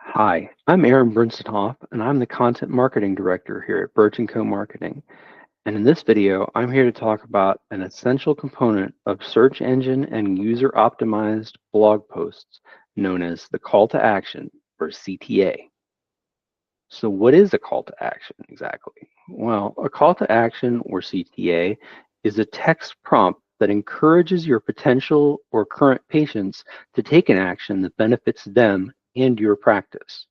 Hi, I'm Aaron Bernstenhoff, and I'm the Content Marketing Director here at Birch & Co. Marketing. And in this video, I'm here to talk about an essential component of search engine and user-optimized blog posts known as the call to action, or CTA. So what is a call to action exactly? Well, a call to action, or CTA, is a text prompt that encourages your potential or current patients to take an action that benefits them and your practice.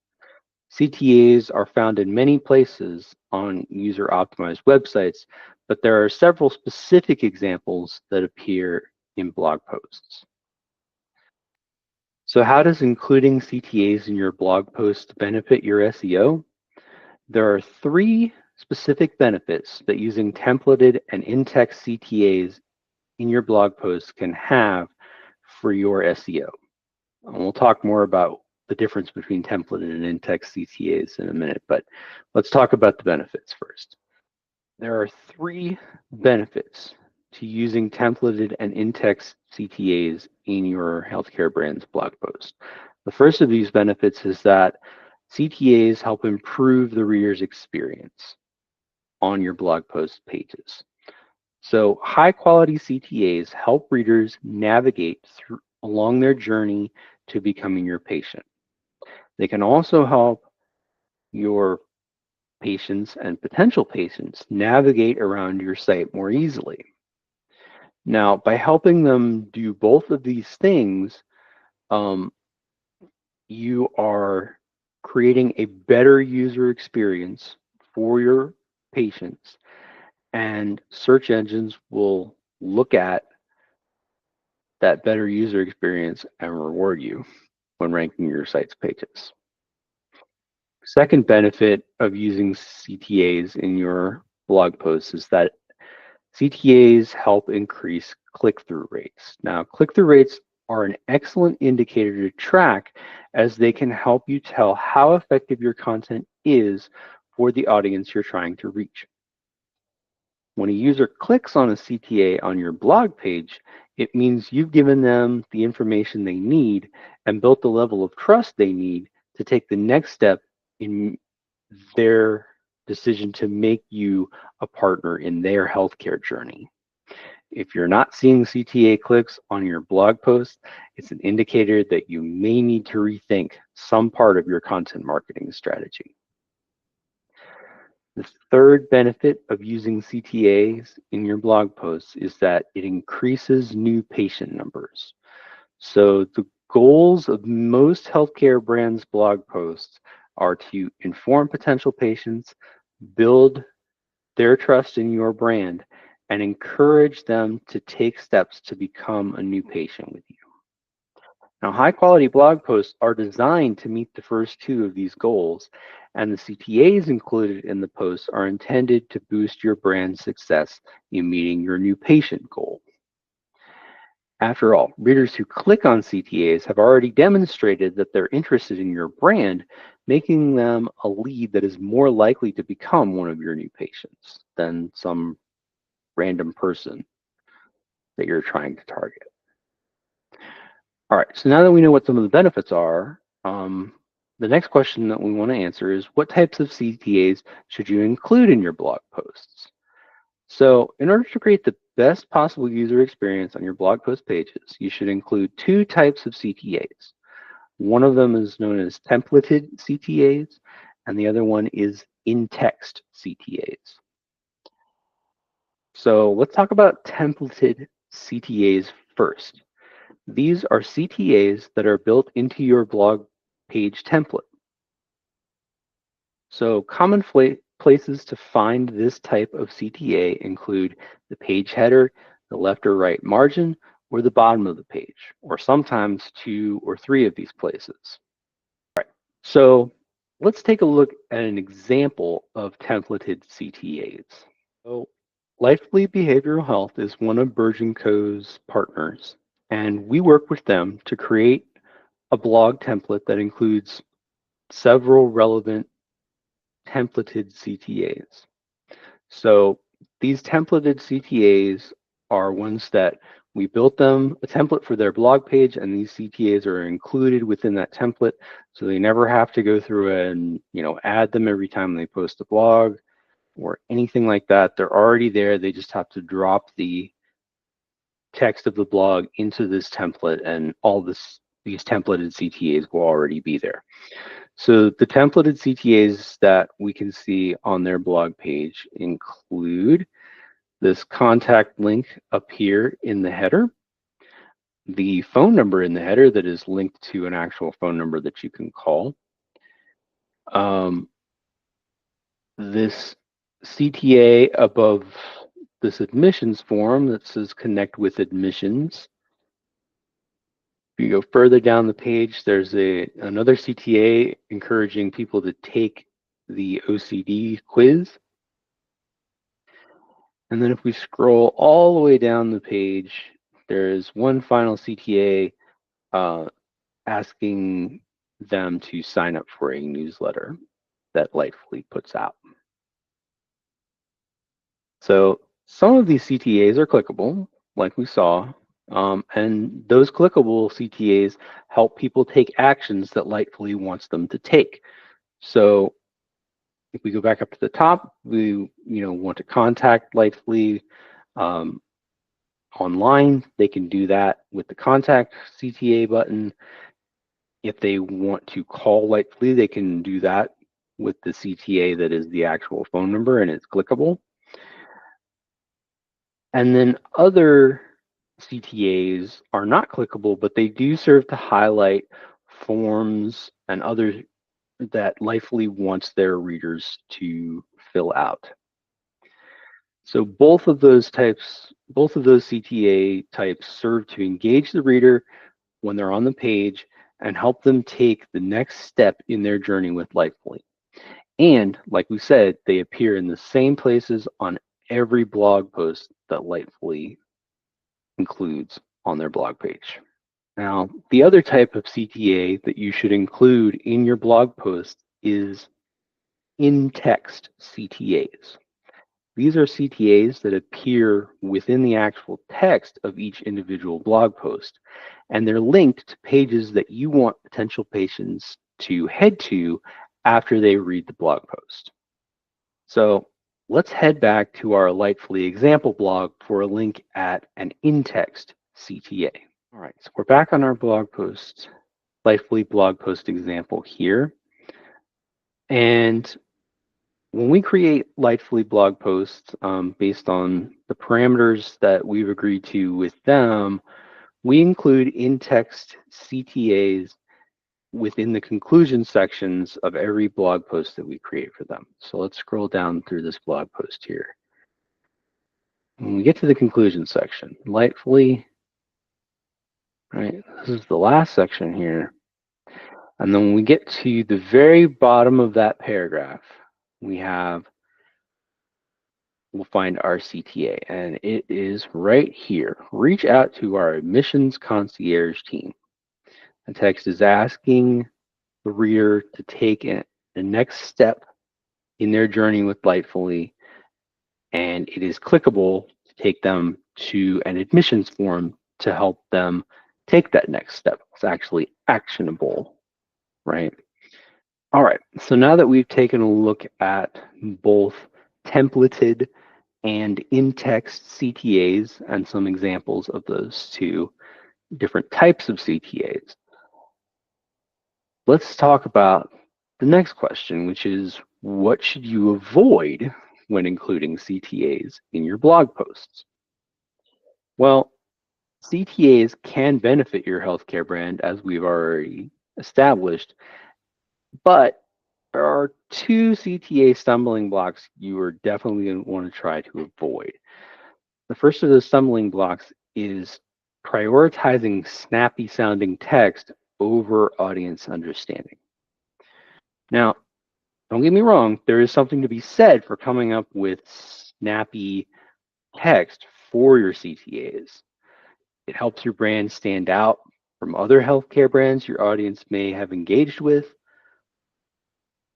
CTAs are found in many places on user-optimized websites, but there are several specific examples that appear in blog posts. So how does including CTAs in your blog post benefit your SEO? There are three specific benefits that using templated and in-text CTAs in your blog posts can have for your SEO. And we'll talk more about the difference between templated and in-text CTAs in a minute, but let's talk about the benefits first. There are three benefits to using templated and in-text CTAs in your healthcare brand's blog post. The first of these benefits is that CTAs help improve the reader's experience on your blog post pages. So high-quality CTAs help readers navigate along their journey to becoming your patient. They can also help your patients and potential patients navigate around your site more easily. Now, by helping them do both of these things, you are creating a better user experience for your patients, and search engines will look at that better user experience and reward you when ranking your site's pages. Second benefit of using CTAs in your blog posts is that CTAs help increase click-through rates. Now, click-through rates are an excellent indicator to track, as they can help you tell how effective your content is for the audience you're trying to reach. When a user clicks on a CTA on your blog page, it means you've given them the information they need and built the level of trust they need to take the next step in their decision to make you a partner in their healthcare journey. If you're not seeing CTA clicks on your blog post, it's an indicator that you may need to rethink some part of your content marketing strategy. The third benefit of using CTAs in your blog posts is that it increases new patient numbers. So the goals of most healthcare brands' blog posts are to inform potential patients, build their trust in your brand, and encourage them to take steps to become a new patient with you. Now, high-quality blog posts are designed to meet the first two of these goals, and the CTAs included in the posts are intended to boost your brand's success in meeting your new patient goal. After all, readers who click on CTAs have already demonstrated that they're interested in your brand, making them a lead that is more likely to become one of your new patients than some random person that you're trying to target. All right, so now that we know what some of the benefits are, the next question that we want to answer is, what types of CTAs should you include in your blog posts? So in order to create the best possible user experience on your blog post pages, you should include two types of CTAs. One of them is known as templated CTAs, and the other one is in-text CTAs. So let's talk about templated CTAs first. These are CTAs that are built into your blog page template. So common places to find this type of CTA include the page header, the left or right margin, or the bottom of the page, or sometimes two or three of these places. All right, so let's take a look at an example of templated CTAs. So Lively Behavioral Health is one of Birch & Co.'s partners, and we work with them to create a blog template that includes several relevant templated CTAs. So these templated CTAs are ones that We built them a template for their blog page, and these CTAs are included within that template, so they never have to go through and add them every time they post a blog or anything like that. They're already there. They just have to drop the text of the blog into this template, and all these templated CTAs will already be there. So the templated CTAs that we can see on their blog page include this contact link up here in the header, the phone number in the header that is linked to an actual phone number that you can call, this CTA above this admissions form that says connect with admissions. If you go further down the page, there's another CTA encouraging people to take the OCD quiz. And then if we scroll all the way down the page, there's one final CTA asking them to sign up for a newsletter that Lightfully puts out. So some of these CTAs are clickable, like we saw, and those clickable CTAs help people take actions that Lightfully wants them to take. So if we go back up to the top, we want to contact Lightfully online. They can do that with the contact CTA button. If they want to call Lightfully, they can do that with the CTA that is the actual phone number, and it's clickable. And then other CTAs are not clickable, but they do serve to highlight forms and others that Lightfully wants their readers to fill out. So both of those CTA types serve to engage the reader when they're on the page and help them take the next step in their journey with Lightfully. And like we said, they appear in the same places on every blog post that Lightfully includes on their blog page. Now, the other type of CTA that you should include in your blog post is in-text CTAs. These are CTAs that appear within the actual text of each individual blog post, and they're linked to pages that you want potential patients to head to after they read the blog post. So let's head back to our Lightfully example blog for a link at an in-text CTA. All right, so we're back on our blog post, Lightfully blog post example here. And when we create Lightfully blog posts based on the parameters that we've agreed to with them, we include in-text CTAs within the conclusion sections of every blog post that we create for them. So let's scroll down through this blog post here. When we get to the conclusion section, Lightfully, right, this is the last section here. And then when we get to the very bottom of that paragraph, we'll find our CTA, and it is right here. Reach out to our admissions concierge team. The text is asking the reader to take the next step in their journey with Lightfully, and it is clickable to take them to an admissions form to help them take that next step. It's actually actionable, right? All right, so now that we've taken a look at both templated and in-text CTAs and some examples of those two different types of CTAs, let's talk about the next question, which is what should you avoid when including CTAs in your blog posts? Well, CTAs can benefit your healthcare brand, as we've already established, but there are two CTA stumbling blocks you are definitely going to want to try to avoid. The first of those stumbling blocks is prioritizing snappy sounding text over audience understanding. Now, don't get me wrong, there is something to be said for coming up with snappy text for your CTAs. It helps your brand stand out from other healthcare brands your audience may have engaged with,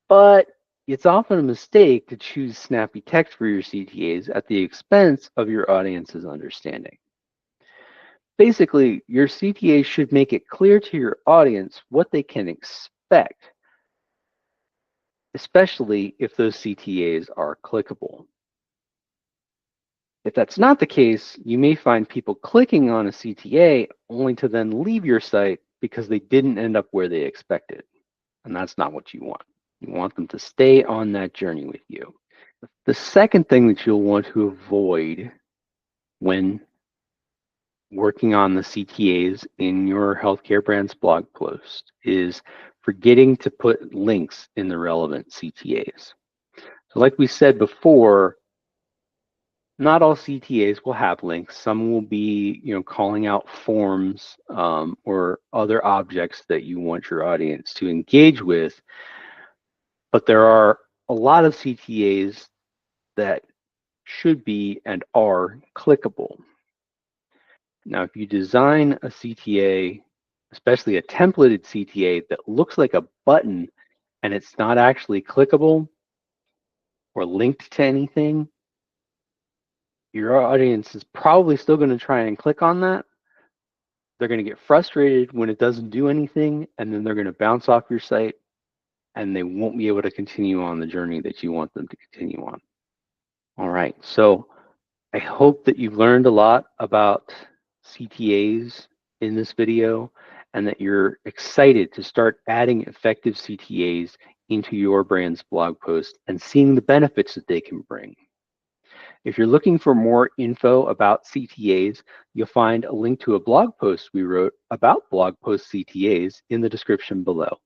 but it's often a mistake to choose snappy text for your CTAs at the expense of your audience's understanding. Basically, your CTA should make it clear to your audience what they can expect, especially if those CTAs are clickable. If that's not the case, you may find people clicking on a CTA only to then leave your site because they didn't end up where they expected. And that's not what you want. You want them to stay on that journey with you. The second thing that you'll want to avoid when working on the CTAs in your healthcare brand's blog post is forgetting to put links in the relevant CTAs. So like we said before, not all CTAs will have links. Some will be, calling out forms or other objects that you want your audience to engage with. But there are a lot of CTAs that should be and are clickable. Now, if you design a CTA, especially a templated CTA that looks like a button and it's not actually clickable or linked to anything, your audience is probably still going to try and click on that. They're going to get frustrated when it doesn't do anything, and then they're going to bounce off your site and they won't be able to continue on the journey that you want them to continue on. All right, so I hope that you've learned a lot about CTAs in this video and that you're excited to start adding effective CTAs into your brand's blog post and seeing the benefits that they can bring. If you're looking for more info about CTAs, you'll find a link to a blog post we wrote about blog post CTAs in the description below.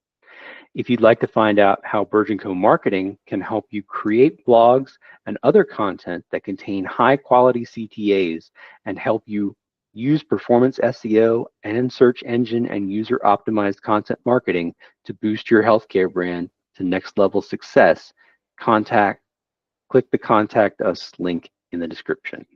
If you'd like to find out how Burge & Co. Marketing can help you create blogs and other content that contain high-quality CTAs and help you use performance SEO and search engine and user-optimized content marketing to boost your healthcare brand to next-level success, click the Contact Us link in the description.